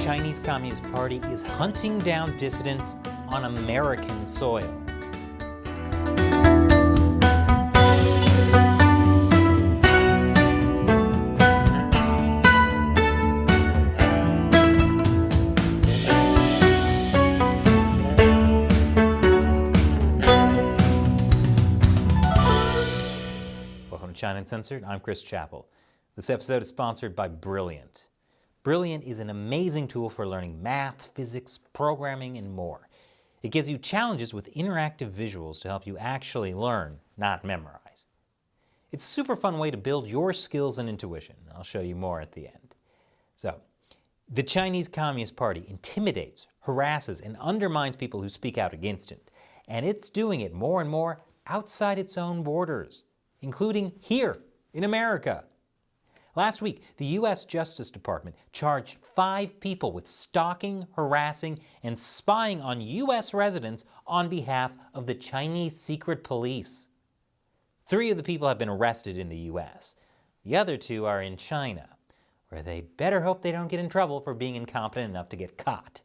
Chinese Communist Party is hunting down dissidents on American soil. Welcome to China Uncensored. I'm Chris Chappell. This episode is sponsored by Brilliant. Brilliant is an amazing tool for learning math, physics, programming, and more. It gives you challenges with interactive visuals to help you actually learn, not memorize. It's a super fun way to build your skills and intuition. I'll show you more at the end. So, the Chinese Communist Party intimidates, harasses, and undermines people who speak out against it. And it's doing it more and more outside its own borders, including here in America. Last week, the U.S. Justice Department charged 5 people with stalking, harassing, and spying on U.S. residents on behalf of the Chinese secret police. 3 of the people have been arrested in the U.S. The other 2 are in China, where they better hope they don't get in trouble for being incompetent enough to get caught.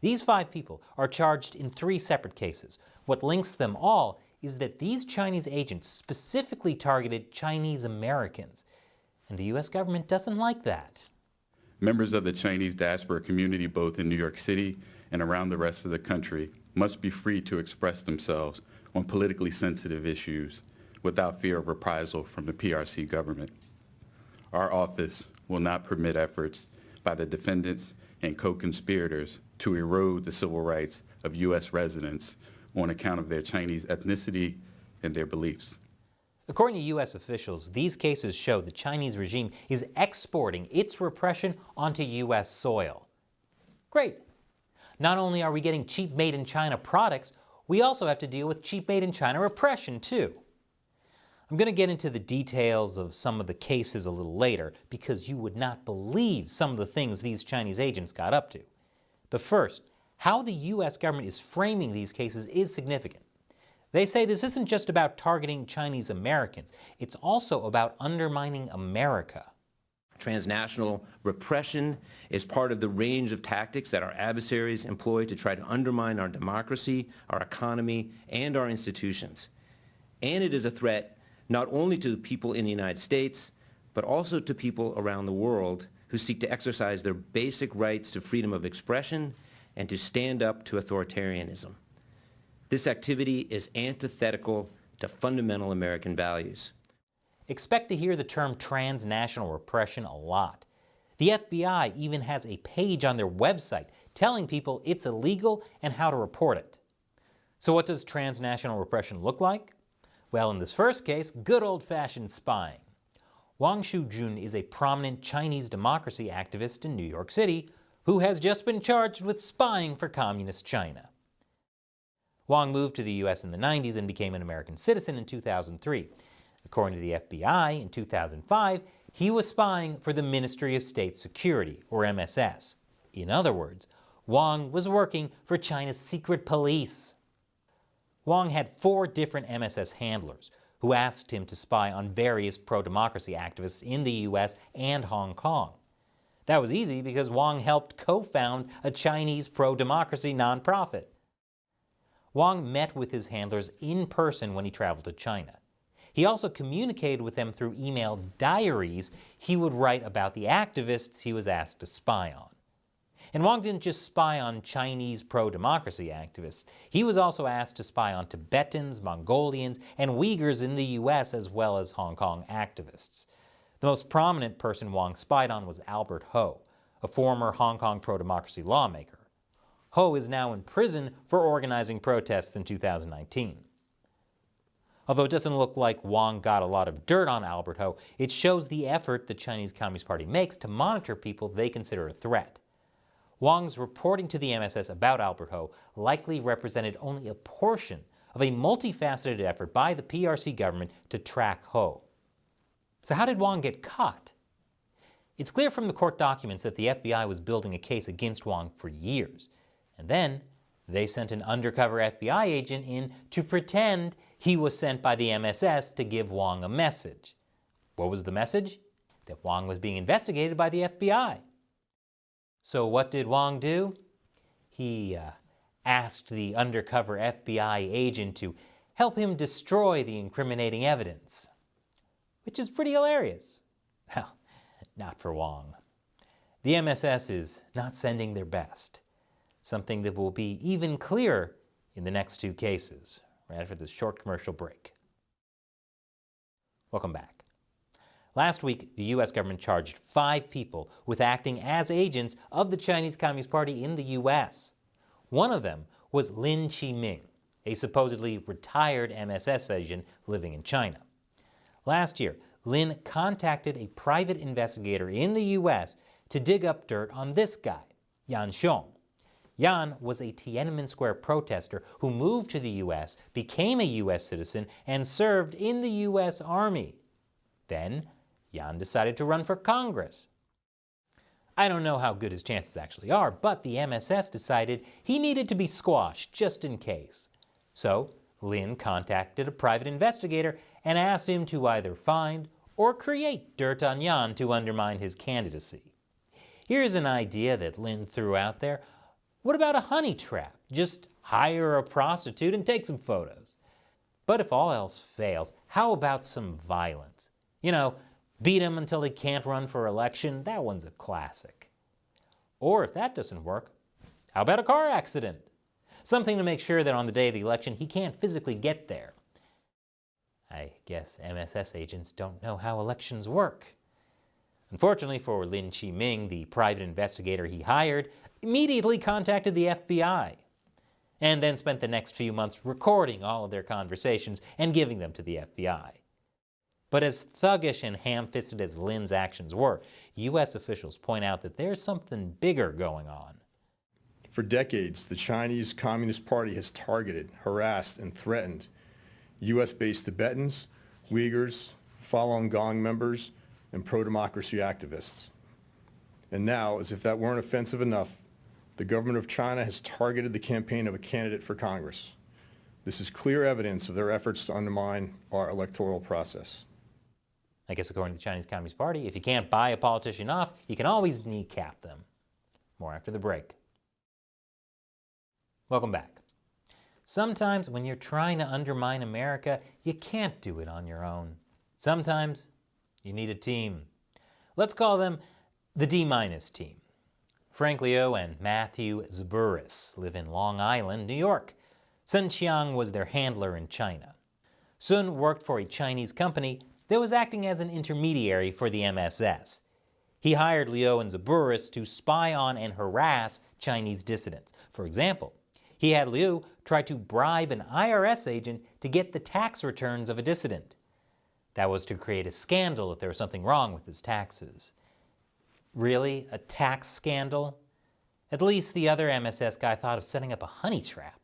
These 5 people are charged in 3 separate cases. What links them all is that these Chinese agents specifically targeted Chinese Americans. And the U.S. government doesn't like that. Members of the Chinese diaspora community, both in New York City and around the rest of the country, must be free to express themselves on politically sensitive issues without fear of reprisal from the PRC government. Our office will not permit efforts by the defendants and co-conspirators to erode the civil rights of U.S. residents on account of their Chinese ethnicity and their beliefs. According to U.S. officials, these cases show the Chinese regime is exporting its repression onto U.S. soil. Great! Not only are we getting cheap made-in-China products, we also have to deal with cheap made-in-China repression, too. I'm going to get into the details of some of the cases a little later, because you would not believe some of the things these Chinese agents got up to. But first, how the U.S. government is framing these cases is significant. They say this isn't just about targeting Chinese Americans, it's also about undermining America. Transnational repression is part of the range of tactics that our adversaries employ to try to undermine our democracy, our economy, and our institutions. And it is a threat not only to people in the United States, but also to people around the world who seek to exercise their basic rights to freedom of expression and to stand up to authoritarianism. This activity is antithetical to fundamental American values. Expect to hear the term transnational repression a lot. The FBI even has a page on their website telling people it's illegal and how to report it. So what does transnational repression look like? Well, in this first case, good old-fashioned spying. Wang Xun is a prominent Chinese democracy activist in New York City who has just been charged with spying for Communist China. Wang moved to the U.S. in the 90s and became an American citizen in 2003. According to the FBI, in 2005, he was spying for the Ministry of State Security, or MSS. In other words, Wang was working for China's secret police. Wang had 4 different MSS handlers who asked him to spy on various pro-democracy activists in the U.S. and Hong Kong. That was easy because Wang helped co-found a Chinese pro-democracy nonprofit. Wang met with his handlers in person when he traveled to China. He also communicated with them through email diaries he would write about the activists he was asked to spy on. And Wang didn't just spy on Chinese pro-democracy activists. He was also asked to spy on Tibetans, Mongolians, and Uyghurs in the U.S. as well as Hong Kong activists. The most prominent person Wang spied on was Albert Ho, a former Hong Kong pro-democracy lawmaker. Ho is now in prison for organizing protests in 2019. Although it doesn't look like Wang got a lot of dirt on Albert Ho, it shows the effort the Chinese Communist Party makes to monitor people they consider a threat. Wang's reporting to the MSS about Albert Ho likely represented only a portion of a multifaceted effort by the PRC government to track Ho. So how did Wang get caught? It's clear from the court documents that the FBI was building a case against Wang for years. And then they sent an undercover FBI agent in to pretend he was sent by the MSS to give Wang a message. What was the message? That Wang was being investigated by the FBI. So what did Wang do? He asked the undercover FBI agent to help him destroy the incriminating evidence, which is pretty hilarious. Well, not for Wang. The MSS is not sending their best, something that will be even clearer in the next two cases, right after this short commercial break. Welcome back. Last week, the U.S. government charged 5 people with acting as agents of the Chinese Communist Party in the U.S. One of them was Lin Chiming, a supposedly retired MSS agent living in China. Last year, Lin contacted a private investigator in the U.S. to dig up dirt on this guy, Wang Xun. Yan was a Tiananmen Square protester who moved to the U.S., became a U.S. citizen, and served in the U.S. Army. Then, Yan decided to run for Congress. I don't know how good his chances actually are, but the MSS decided he needed to be squashed just in case. So, Lin contacted a private investigator and asked him to either find or create dirt on Yan to undermine his candidacy. Here's an idea that Lin threw out there. What about a honey trap? Just hire a prostitute and take some photos. But if all else fails, how about some violence? You know, beat him until he can't run for election. That one's a classic. Or if that doesn't work, how about a car accident? Something to make sure that on the day of the election he can't physically get there. I guess MSS agents don't know how elections work. Unfortunately for Lin Chiming, the private investigator he hired immediately contacted the FBI and then spent the next few months recording all of their conversations and giving them to the FBI. But as thuggish and ham-fisted as Lin's actions were, U.S. officials point out that there's something bigger going on. For decades, the Chinese Communist Party has targeted, harassed, and threatened U.S.-based Tibetans, Uyghurs, Falun Gong members, and pro-democracy activists. And now, as if that weren't offensive enough, the government of China has targeted the campaign of a candidate for Congress. This is clear evidence of their efforts to undermine our electoral process. I guess according to the Chinese Communist Party, if you can't buy a politician off, you can always kneecap them. More after the break. Welcome back. Sometimes when you're trying to undermine America, you can't do it on your own. Sometimes you need a team. Let's call them the Dminus Team. Frank Liu and Matthew Zaburis live in Long Island, New York. Sun Qiang was their handler in China. Sun worked for a Chinese company that was acting as an intermediary for the MSS. He hired Liu and Zaburis to spy on and harass Chinese dissidents. For example, he had Liu try to bribe an IRS agent to get the tax returns of a dissident. That was to create a scandal if there was something wrong with his taxes. Really? A tax scandal? At least the other MSS guy thought of setting up a honey trap.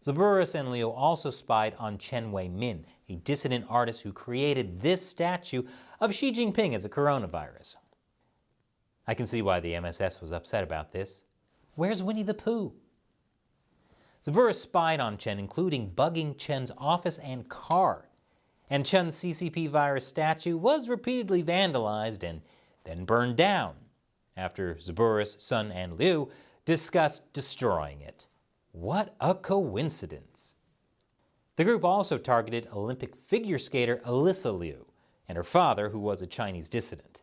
Zaburis and Liu also spied on Chen Wei-min, a dissident artist who created this statue of Xi Jinping as a coronavirus. I can see why the MSS was upset about this. Where's Winnie the Pooh? Zaburis spied on Chen, including bugging Chen's office and car. And Chen's CCP virus statue was repeatedly vandalized and then burned down after Zaburis, Sun, and Liu discussed destroying it. What a coincidence. The group also targeted Olympic figure skater Alyssa Liu and her father, who was a Chinese dissident.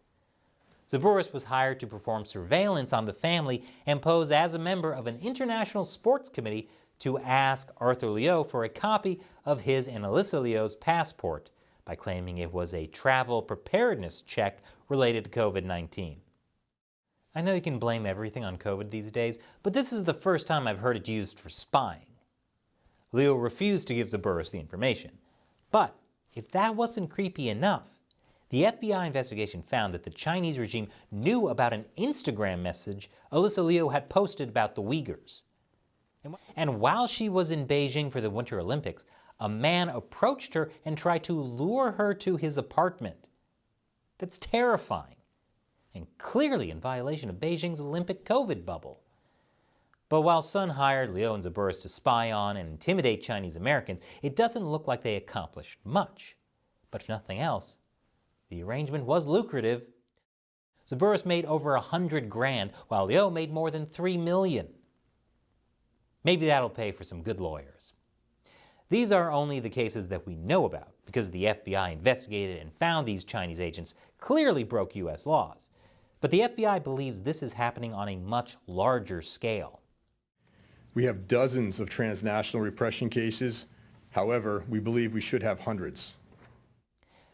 Zaburis was hired to perform surveillance on the family and pose as a member of an international sports committee to ask Arthur Liu for a copy of his and Alyssa Liu's passport by claiming it was a travel preparedness check related to COVID-19. I know you can blame everything on COVID these days, but this is the first time I've heard it used for spying. Liu refused to give Zaburis the information. But if that wasn't creepy enough, the FBI investigation found that the Chinese regime knew about an Instagram message Alyssa Liu had posted about the Uyghurs. And while she was in Beijing for the Winter Olympics, a man approached her and tried to lure her to his apartment. That's terrifying, and clearly in violation of Beijing's Olympic COVID bubble. But while Sun hired Liu and Zaburis to spy on and intimidate Chinese Americans, it doesn't look like they accomplished much. But if nothing else, the arrangement was lucrative. So Burris made over 100 grand, while Liu made more than 3 million. Maybe that'll pay for some good lawyers. These are only the cases that we know about, because the FBI investigated and found these Chinese agents clearly broke U.S. laws. But the FBI believes this is happening on a much larger scale. We have dozens of transnational repression cases. However, we believe we should have hundreds.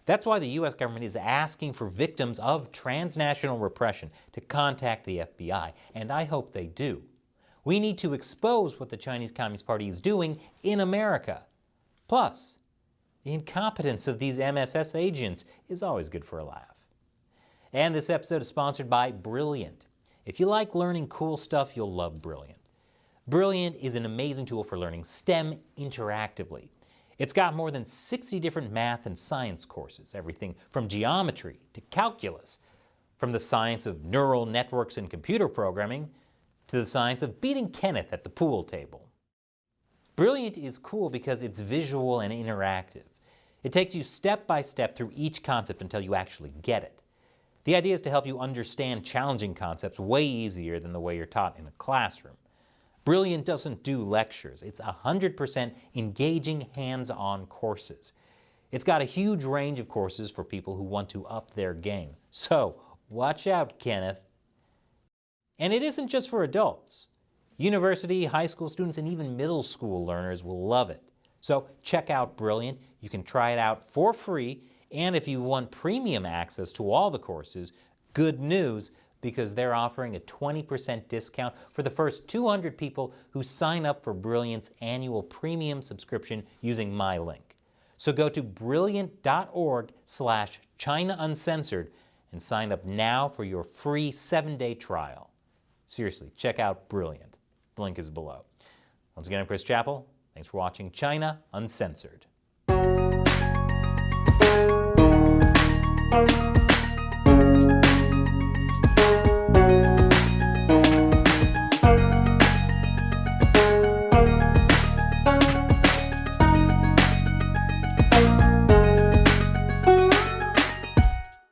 That's why the U.S. government is asking for victims of transnational repression to contact the FBI, and I hope they do. We need to expose what the Chinese Communist Party is doing in America. Plus, the incompetence of these MSS agents is always good for a laugh. And this episode is sponsored by Brilliant. If you like learning cool stuff, you'll love Brilliant. Brilliant is an amazing tool for learning STEM interactively. It's got more than 60 different math and science courses, everything from geometry to calculus, from the science of neural networks and computer programming to the science of beating Kenneth at the pool table. Brilliant is cool because it's visual and interactive. It takes you step by step through each concept until you actually get it. The idea is to help you understand challenging concepts way easier than the way you're taught in a classroom. Brilliant doesn't do lectures. It's 100% engaging hands-on courses. It's got a huge range of courses for people who want to up their game. So, watch out, Kenneth. And it isn't just for adults. University, high school students, and even middle school learners will love it. So check out Brilliant. You can try it out for free, and if you want premium access to all the courses, good news, because they're offering a 20% discount for the first 200 people who sign up for Brilliant's annual premium subscription using my link. So go to brilliant.org/China Uncensored and sign up now for your free 7-day trial. Seriously, check out Brilliant. The link is below. Once again, I'm Chris Chappell. Thanks for watching China Uncensored.